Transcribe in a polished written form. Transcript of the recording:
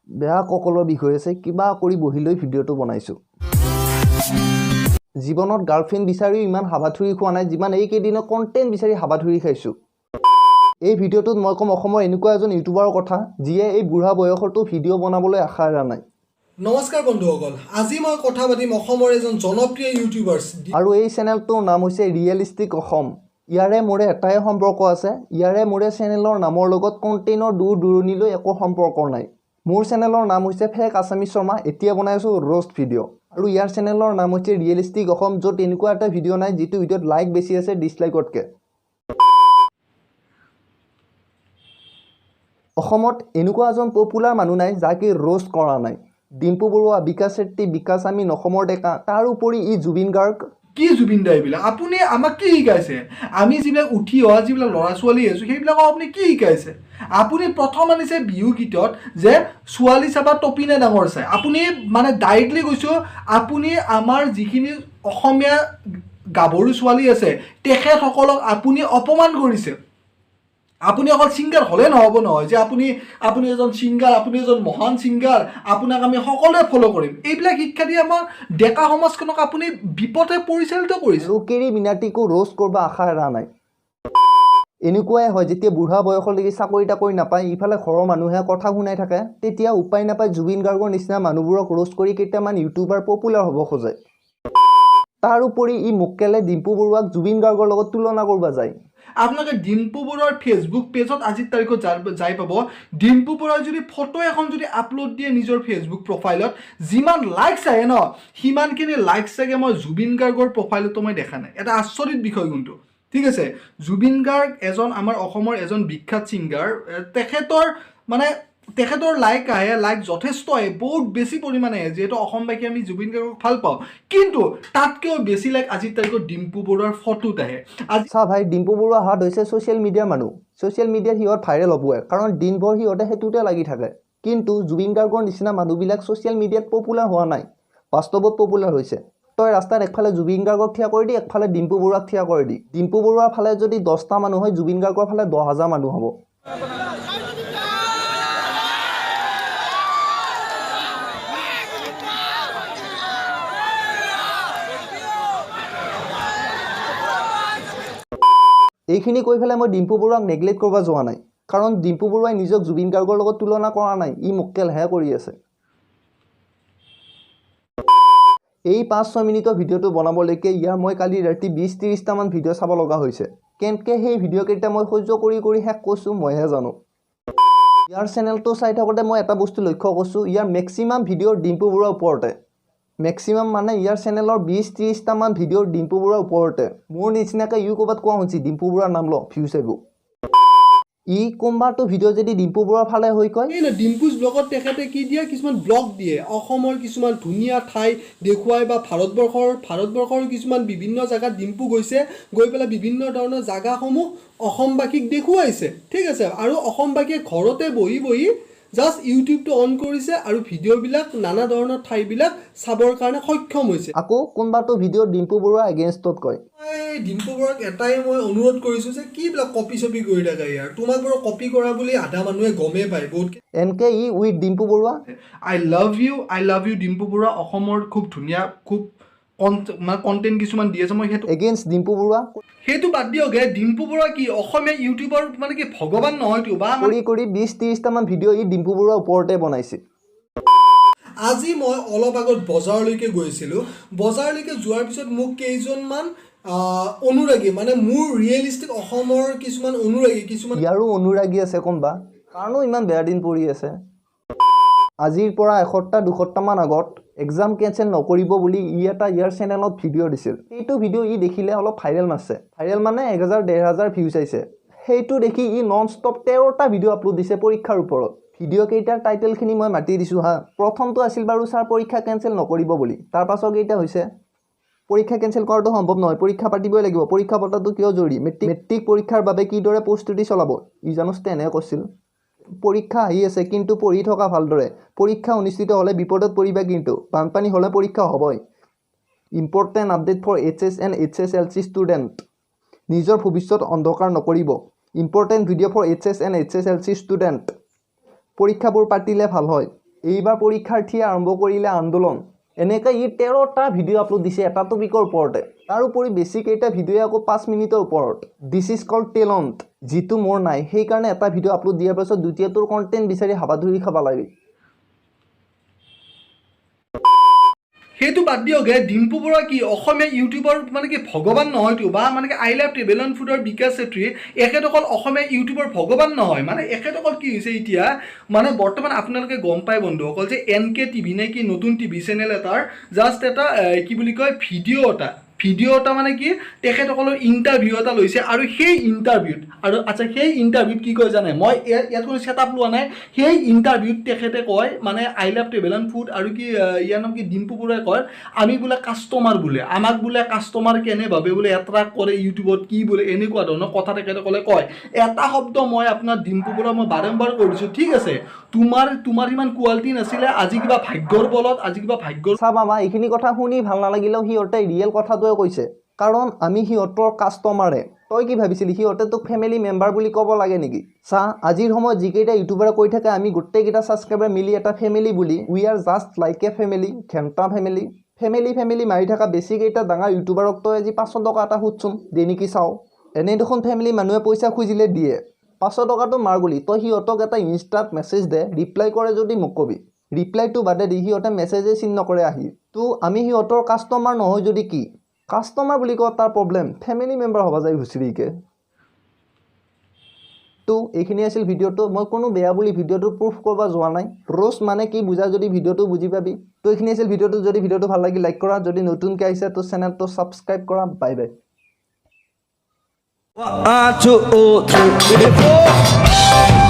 বেয়া ককলৰ বিষয় আছে কিবা কৰি বহিলৈ ভিডিঅ'টো বনাইছোঁ জীৱনত গাৰ্লফ্ৰেণ্ড বিচাৰিও ইমান হাবাথুৰি খোৱা নাই যিমান এইকেইদিনত কণ্টেণ্ট বিচাৰি হাবাথুৰি খাইছোঁ এই ভিডিঅ'টোত মই কম অসমৰ এনেকুৱা এজন ইউটিউবাৰৰ কথা যিয়ে এই বুঢ়া বয়সতো ভিডিঅ' বনাবলৈ আশা এৰা নাই নমস্কাৰ বন্ধুসকল আজি মই কথা পাতিম অসমৰ এজন জনপ্ৰিয় ইউটিউবাৰ আৰু এই চেনেলটোৰ নাম হৈছে ৰিয়েলিষ্টিক অসম ইয়াৰে মোৰে এটাই সম্পৰ্ক আছে ইয়াৰে মোৰে চেনেলৰ নামৰ লগত কণ্টেণ্টৰ দূৰ দূৰণিলৈ একো সম্পৰ্ক নাই মোৰ চেনেলৰ নাম হৈছে ফেক আছামিজ শৰ্মা এতিয়া বনাইছোঁ ৰ'ষ্ট ভিডিঅ' আৰু ইয়াৰ চেনেলৰ নাম হৈছে ৰিয়েলিষ্টিক অসম য'ত এনেকুৱা এটা ভিডিঅ' নাই যিটো ভিডিঅ'ত লাইক বেছি আছে ডিছলাইকতকৈ অসমত এনেকুৱা এজন পপুলাৰ মানুহ নাই যাকে ৰ'ষ্ট কৰা নাই ডিম্পু বৰুৱা বিকাশ চেট্টি বিকাশ আমিন অসমৰ ডেকা তাৰ উপৰি ই জুবিন গাৰ্গ কি জুবিন দা এইবিলাক আপুনি আমাক কি শিকাইছে আমি যিবিলাক উঠি অহা যিবিলাক ল'ৰা ছোৱালী আছোঁ সেইবিলাকক আপুনি কি শিকাইছে আপুনি প্ৰথম আনিছে বিহু গীতত যে ছোৱালী চাবা টপিনে ডাঙৰ চাই আপুনি মানে ডাইৰেক্টলি কৈছোঁ আপুনি আমাৰ যিখিনি অসমীয়া গাভৰু ছোৱালী আছে তেখেতসকলক আপুনি অপমান কৰিছে আপুনি অকল ছিংগাৰ হ'লে নহ'ব নহয় যে আপুনি এজন ছিংগাৰ আপুনি এজন মহান ছিংগাৰ আপোনাক আমি সকলোৱে ফ'ল' কৰিম এইবিলাক শিক্ষা দি আমাৰ ডেকা সমাজখনক আপুনি বিপথে পৰিচালিত কৰিছে লোকেৰি মিনাটিকো ৰ'ষ্ট কৰিব আশা এৰা নাই এনেকুৱাই হয় যেতিয়া বুঢ়া বয়সলৈকে চাকৰি তাকৰি নাপায় ইফালে ঘৰৰ মানুহে কথা শুনাই থাকে তেতিয়া উপায় নাপায় জুবিন গাৰ্গৰ নিচিনা মানুহবোৰক ৰ'ষ্ট কৰি কেইটামান ইউটিউবাৰ পপুলাৰ হ'ব খোজে তাৰ উপৰি ই মুক্কেলে ডিম্পু বৰুৱাক জুবিন গাৰ্গৰ লগত তুলনা কৰিব যায় আপোনালোকে ডিম্পু বৰুৱাৰ ফেচবুক পেজত আজিৰ তাৰিখত যাই পাব ডিম্পু বৰুৱাই যদি ফটো এখন যদি আপলোড দিয়ে নিজৰ ফেচবুক প্ৰফাইলত যিমান লাইকছ আহে ন সিমানখিনি লাইকছ চাগে মই জুবিন গাৰ্গৰ প্ৰফাইলতো মই দেখা নাই এটা আচৰিত বিষয় কিন্তু ঠিক আছে জুবিন গাৰ্গ এজন আমাৰ অসমৰ এজন বিখ্যাত ছিংগাৰ তেখেতৰ লাইক আহে লাইক যথেষ্ট আহে বহুত বেছি পৰিমাণে আহে যিহেতু অসমবাসী আমি জুবিন গাৰ্গক ভাল পাওঁ কিন্তু তাতকৈও বেছি লাইক আজিৰ তাৰিখত ডিম্পু বৰুৱাৰ ফটোত আহে চা ভাই ডিম্পু বৰুৱা হাত হৈছে ছ'চিয়েল মিডিয়াৰ মানুহ ছ'চিয়েল মিডিয়াত সিহঁত ভাইৰেল হ'বই কাৰণ দিনভৰ সিহঁতে সেইটোতে লাগি থাকে কিন্তু জুবিন গাৰ্গৰ নিচিনা মানুহবিলাক ছ'চিয়েল মিডিয়াত পপুলাৰ হোৱা নাই বাস্তৱত পপুলাৰ হৈছে তই ৰাস্তাত একফালে জুবিন গাৰ্গক থিয়া কৰি দি একফালে ডিম্পু বৰুৱাক থিয়া কৰি দি ডিম্পু বৰুৱাৰ ফালে যদি 10টা মানুহ হয় জুবিন গাৰ্গৰ ফালে 10,000 মানুহ হ'ব এইখিনি কৈ পেলাই মই ডিম্পু বৰুৱাক নেগলেক্ট কৰিব যোৱা নাই কাৰণ ডিম্পু বৰুৱাই নিজক জুবিন গাৰ্গৰ লগত তুলনা কৰা নাই ই মুক্কেলহে কৰি আছে এই 5-6 মিনিটৰ ভিডিঅ'টো বনাবলৈকে ইয়াৰ মই কালি ৰাতি 20-30টামান ভিডিঅ' চাব লগা হৈছে কেনেকৈ সেই ভিডিঅ'কেইটা মই সহ্য কৰি শেষ কৰিছোঁ মইহে জানো ইয়াৰ চেনেলটো চাই থাকোঁতে মই এটা বস্তু লক্ষ্য কৰিছোঁ ইয়াৰ মেক্সিমাম ভিডিঅ' ডিম্পু বৰুৱাৰ ওপৰতে মেক্সিমাম মানে ইয়াৰ চেনেলৰ 20-30টামান ভিডিঅ' ডিম্পু বৰুৱাৰ ওপৰতে মোৰ নিচিনাকৈ ইউ ক'ৰবাত কোৱা হৈছে ডিম্পু বৰুৱাৰ নাম ল ভিউজ আহিব ই কোনোবাটো ভিডিঅ' যদি ডিম্পু বৰুৱাৰ ফালে হৈ কয় ডিম্পুজ ব্লগত তেখেতে কি দিয়ে কিছুমান ব্লগ দিয়ে অসমৰ কিছুমান ধুনীয়া ঠাই দেখুৱাই বা ভাৰতবৰ্ষৰ কিছুমান বিভিন্ন জেগাত ডিম্পু গৈছে গৈ পেলাই বিভিন্ন ধৰণৰ জেগাসমূহ অসমবাসীক দেখুৱাইছে ঠিক আছে আৰু অসমবাসীয়ে ঘৰতে বহি জাষ্ট ইউটিউবটো অন কৰিছে আৰু ভিডিঅ'বিলাক নানা ধৰণৰ ঠাইবিলাক চাবৰ কাৰণে সক্ষম হৈছে আকৌ কোনোবাটো ভিডিঅ' ডিম্পু বৰুৱা এগেইনষ্টত কয় ডিম্পু বৰুৱাক এটাই মই অনুৰোধ কৰিছোঁ যে কি বিলাক কপি চপি কৰি থাকে ইয়াৰ তোমাক বাৰু কপি কৰা বুলি আধা মানুহে গমেই পায় বহুত এনকে ই with Dimpu Baruah I love you Dimpu Baruah অসমৰ খুব ধুনীয়া খুব কণ্টেণ্ট কিছুমান দি আছে মই সেইটো এগেইনষ্ট ডিম্পু বৰুৱা সেইটো বাদ দিয়ক ডিম্পু বৰুৱা কি অসমীয়া ইউটিউবৰ মানে কি ভগৱান নহয়তো বা কৰি 20-30টামান ভিডিঅ' ই ডিম্পু বৰুৱাৰ ওপৰতে বনাইছে আজি মই অলপ আগত বজাৰলৈকে গৈছিলোঁ বজাৰলৈকে যোৱাৰ পিছত মোক কেইজনমান অনুৰাগী মানে মোৰ ৰিয়েলিষ্টিক অসমৰ কিছুমান অনুৰাগী কিছুমান ইয়াৰো অনুৰাগী আছে কোনোবা কাৰণো ইমান বেয়া দিন পৰি আছে আজিৰ পৰা এসপ্তাহ দুসপ্তাহমান আগত এক্সাম কেঞ্চেল নকৰিব বুলি ই এটা ইয়াৰ চেনেলত ভিডিঅ' দিছিল সেইটো ভিডিঅ' ই দেখিলে অলপ ভাইৰেল মাৰিছে ভাইৰেল মানে 1000-1500 ভিউজ আহিছে সেইটো দেখি ই নন ষ্টপ 13টা ভিডিঅ' আপলোড দিছে পৰীক্ষাৰ ওপৰত ভিডিঅ' কেইটাৰ টাইটেলখিনি মই মাতি দিছোঁ হা প্ৰথমটো আছিল বাৰু ছাৰ পৰীক্ষা কেঞ্চেল নকৰিব বুলি তাৰ পাছত কেইটা হৈছে পৰীক্ষা কেঞ্চেল কৰাটো সম্ভৱ নহয় পৰীক্ষা পাতিবই লাগিব পৰীক্ষা পতাটো কিয় জৰুৰী মেট্ৰিক পৰীক্ষাৰ বাবে কিদৰে প্ৰস্তুতি চলাব ই জানো ষ্টেনে কৈছিল পৰীক্ষা আহি আছে কিন্তু পঢ়ি থকা ভালদৰে পৰীক্ষা অনুষ্ঠিত হ'লে বিপদত পৰিবা কিন্তু বানপানী হ'লে পৰীক্ষা হ'বই important update for HS and HSLC student নিজৰ ভৱিষ্যত অন্ধকাৰ নকৰিব important video' for HS and HSLC student পৰীক্ষাবোৰ পাতিলে ভাল হয় এইবাৰ পৰীক্ষাৰ্থীয়ে আৰম্ভ কৰিলে আন্দোলন এনেকৈ ই 13টা ভিডিঅ' আপলোড দিছে এটা টপিকৰ ওপৰতে তাৰ উপৰি বেছি কেইটা ভিডিঅ' আকৌ 5 মিনিটৰ ওপৰত দিছ ইজ কল্ড টেলেণ্ট যিটো মোৰ নাই সেইকাৰণে এটা ভিডিঅ' আপলোড দিয়াৰ পাছত দ্বিতীয়টোৰ কণ্টেণ্ট বিচাৰি হাবাধুৰি খাব লাগে সেইটো বাদ দিয়ক ডিম্পু বৰুৱা কি অসমীয়া ইউটিউবৰ মানে কি ভগৱান নহয়তো বা মানে কি আই লাভ ট্ৰেভেল এণ্ড ফুডৰ বিকাশ চেত্ৰী এখেত অকল অসমীয়া ইউটিউবৰ ভগৱান নহয় মানে এখেত অকল কি হৈছে এতিয়া মানে বৰ্তমান আপোনালোকে গম পায় বন্ধুসকল যে NK টিভি নে কি নতুন টিভি চেনেল এটাৰ জাষ্ট এটা কি বুলি কয় ভিডিঅ' এটা মানে কি তেখেতসকলৰ ইণ্টাৰভিউ এটা লৈছে আৰু সেই ইণ্টাৰভিউত আৰু আচ্ছা সেই ইণ্টাৰভিউত কি কয় জানে মই ইয়াত কোনো ছেট আপ লোৱা নাই সেই ইণ্টাৰভিউত তেখেতে কয় মানে I love travel and food আৰু কি ইয়াৰ নাম কি ডিম্পু বৰুৱাই কয় আমি বোলে কাষ্টমাৰ বোলে আমাক বোলে কাষ্টমাৰ কেনেভাৱে বোলে এট্ৰাক্ট কৰে ইউটিউবত কি বোলে এনেকুৱা ধৰণৰ কথা তেখেতসকলে কয় এটা শব্দ মই আপোনাৰ ডিম্পু বৰুৱা মই বাৰম্বাৰ কৰিছোঁ ঠিক আছে তোমাৰ ইমান কোৱালিটি নাছিলে আজি কিবা ভাগ্যৰ বলত আজি কিবা ভাগ্যৰ চা মামা এইখিনি কথা শুনি ভাল নালাগিলেও সিহঁতে ৰিয়েল কথাটোৱে কৈছে কাৰণ আমি সিহঁতৰ কাষ্টমাৰে তই কি ভাবিছিলি সিহঁতে তোক ফেমিলি মেম্বাৰ বুলি ক'ব লাগে নেকি চা আজিৰ সময়ত যিকেইটা ইউটিউবাৰে কৈ থাকে আমি গোটেইকেইটা ছাবস্ক্ৰাইবাৰ মিলি এটা ফেমিলি বুলি we are just like a family ঘেণ্টা ফেমিলি মাৰি থকা বেছিকেইটা ডাঙৰ ইউটিউবাৰক তই আজি 500 টকা এটা সুধচোন দে নেকি চাওঁ এনেই দেখোন ফেমিলি মানুহে পইচা খুজিলে দিয়ে 500 টকাটো মাৰ বুলি তই সিহঁতক এটা ইনষ্টাত মেছেজ দে ৰিপ্লাই কৰে যদি মোক কবি ৰিপ্লাইটো বাদে দি সিহঁতে মেছেজে চিন নকৰে আহি তো আমি সিহঁতৰ কাষ্টমাৰ নহয় যদি কি কাষ্টমাৰ বুলি কোৱা তাৰ প্ৰব্লেম ফেমিলি মেম্বাৰ হ'ব যায় হুচৰিকে তো এইখিনি আছিল ভিডিঅ'টো মই কোনো বেয়া বুলি ভিডিঅ'টো প্ৰুফ কৰিব যোৱা নাই ৰ'ষ্ট মানে কি বুজা যদি ভিডিঅ'টো বুজি পাবি তো এইখিনি আছিল ভিডিঅ'টো যদি ভিডিঅ'টো ভাল লাগি লাইক কৰা যদি নতুনকৈ আহিছে তো চেনেলটো ছাবস্ক্ৰাইব কৰা বাই বাই 1 2 3 4